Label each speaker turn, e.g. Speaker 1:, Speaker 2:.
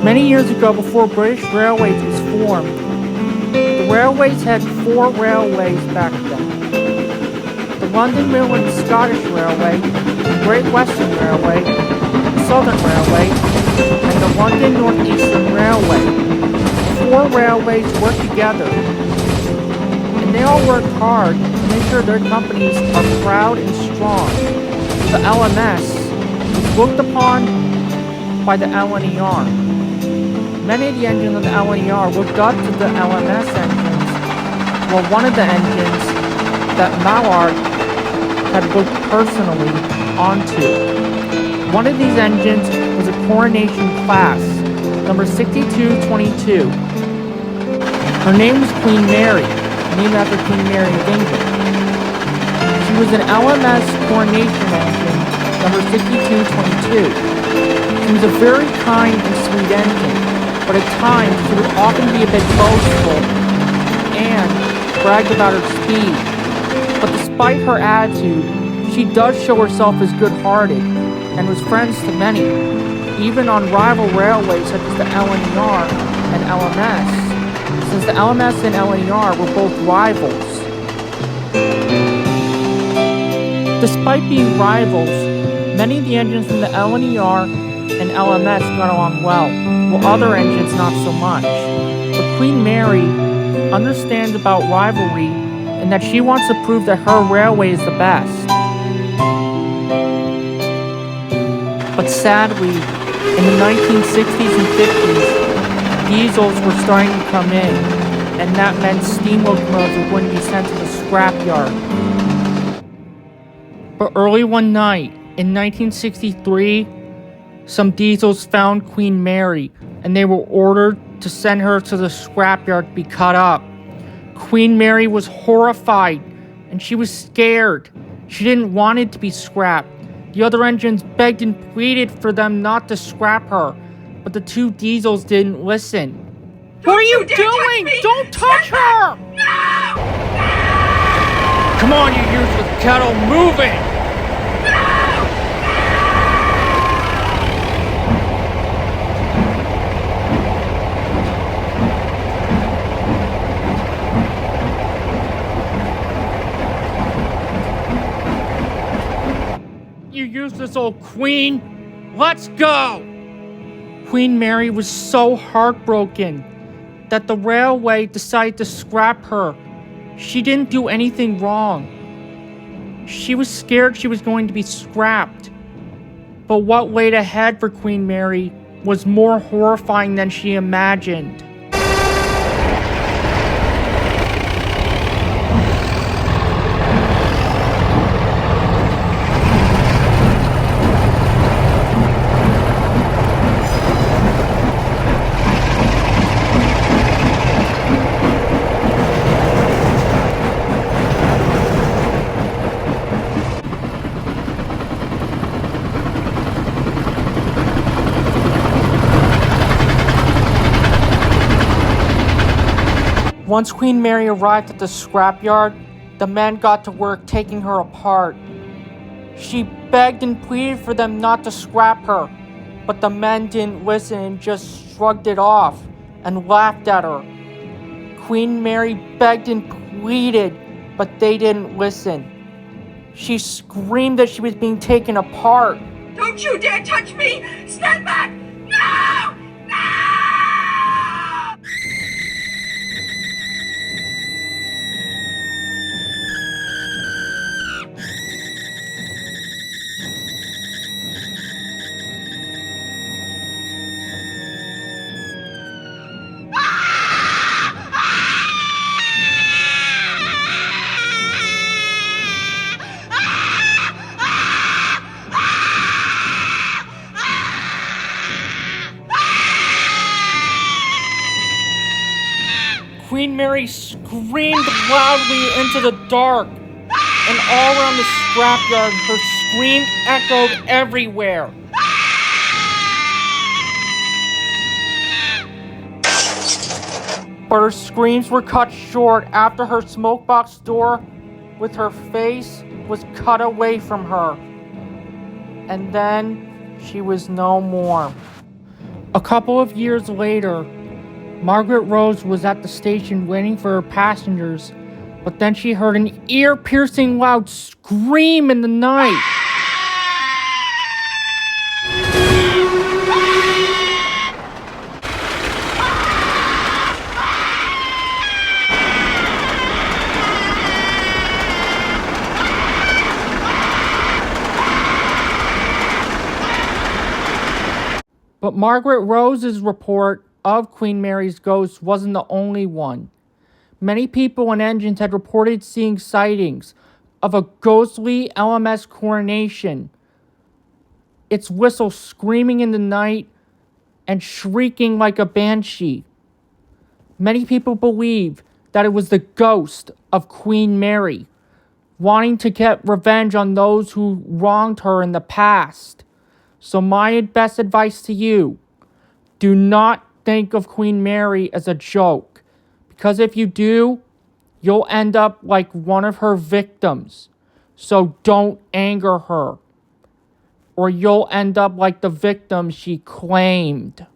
Speaker 1: Many years ago, before British Railways was formed, the railways had 4 railways back then. The London Midland Scottish Railway, the Great Western Railway, the Southern Railway, and the London North Eastern Railway. The 4 railways worked together, and they all worked hard to make sure their companies are proud and strong. The LMS was looked upon by the LNER. Many of the engines of the LNER looked up to the LMS engines, while one of the engines that Macleod had looked personally onto. One of these engines was a coronation class, number 6222. Her name was Queen Mary, named after Queen Mary of England. She was an LMS coronation engine, number 6222. She was a very kind and sweet engine, but at times she would often be a bit boastful and brag about her speed. But despite her attitude, she does show herself as good-hearted and was friends to many, even on rival railways such as the LNER and LMS, since the LMS and LNER were both rivals. Despite being rivals, many of the engines from the LNER and LMS got along well, while other engines not so much. But Queen Mary understands about rivalry and that she wants to prove that her railway is the best. But sadly, in the 1960s and 50s, diesels were starting to come in, and that meant steam locomotives were going to be sent to the scrapyard. But early one night, in 1963, some diesels found Queen Mary, and they were ordered to send her to the scrapyard to be cut up. Queen Mary was horrified, and she was scared. She didn't want it to be scrapped. The other engines begged and pleaded for them not to scrap her, but the 2 diesels didn't listen. What are you doing? Don't touch her!
Speaker 2: No!
Speaker 1: Come on, you useless cattle, move it! You useless old queen! Let's go! Queen Mary was so heartbroken that the railway decided to scrap her. She didn't do anything wrong. She was scared she was going to be scrapped. But what laid ahead for Queen Mary was more horrifying than she imagined. Once Queen Mary arrived at the scrapyard, the men got to work taking her apart. She begged and pleaded for them not to scrap her, but the men didn't listen and just shrugged it off and laughed at her. Queen Mary begged and pleaded, but they didn't listen. She screamed that she was being taken apart.
Speaker 2: Don't you dare touch me! Stand back! No! No!
Speaker 1: Queen Mary screamed loudly into the dark, and all around the scrapyard, her scream echoed everywhere. But her screams were cut short after her smokebox door with her face was cut away from her. And then she was no more. A couple of years later, Margaret Rose was at the station waiting for her passengers, but then she heard an ear-piercing loud scream in the night. But Margaret Rose's report of Queen Mary's ghost wasn't the only one. Many people and engines had reported seeing sightings of a ghostly LMS coronation, its whistle screaming in the night and shrieking like a banshee. Many people believe that it was the ghost of Queen Mary, wanting to get revenge on those who wronged her in the past. So my best advice to you, do not think of Queen Mary as a joke, because if you do, you'll end up like one of her victims. So don't anger her, or you'll end up like the victim she claimed.